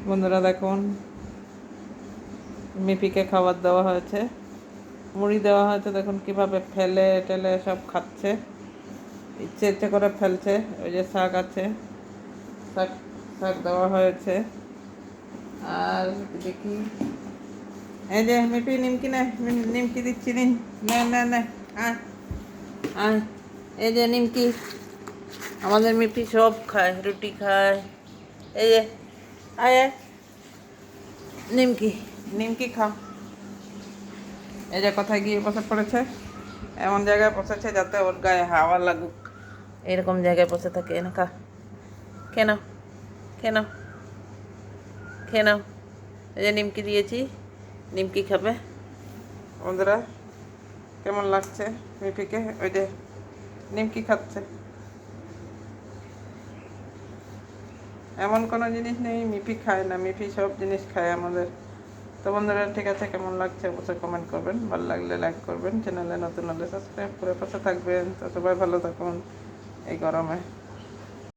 বন্ধুরা দেখুন, মিপিকে খাবার দেওয়া হয়েছে, মুড়ি দেওয়া হয়েছে। দেখুন কিভাবে ফেলে টেলে সব খাচ্ছে, ইচ্ছে ইচ্ছে করে ফেলছে। ওই যে শাক আছে, শাক শাক দেওয়া হয়েছে। আর দেখি, এই যে মিপি নিমকি নে, নিমকি দিচ্ছি, নিন, নে নে নে, আয় আয়। এই যে নিমকি, আমাদের মিপি সব খায়, রুটি খায়। এই যে আয় আয়, নিমকি নিমকি খাও। এই যে কোথায় গিয়ে বসে পড়েছে, এমন জায়গায় বসেছে যাতে ওর গায়ে হাওয়া লাগুক, এরকম জায়গায় বসে থাকে। এনে খা, কেন কেন কেন। এই যে নিমকি দিয়েছি, নিমকি খাবে। বন্ধুরা কেমন লাগছে মিপিকে? ওই যে নিমকি খাচ্ছে। এমন কোনো জিনিস নেই মিপি খায় না, মিপি সব জিনিস খায় আমাদের। তো বন্ধুরা ঠিক আছে, কেমন লাগছে অবশ্যই কমেন্ট করবেন, ভালো লাগলে লাইক করবেন, চ্যানেলে নতুন হলে সাবস্ক্রাইব করে পাশে থাকবেন। তো সবাই ভালো থাকুন এই গরমে।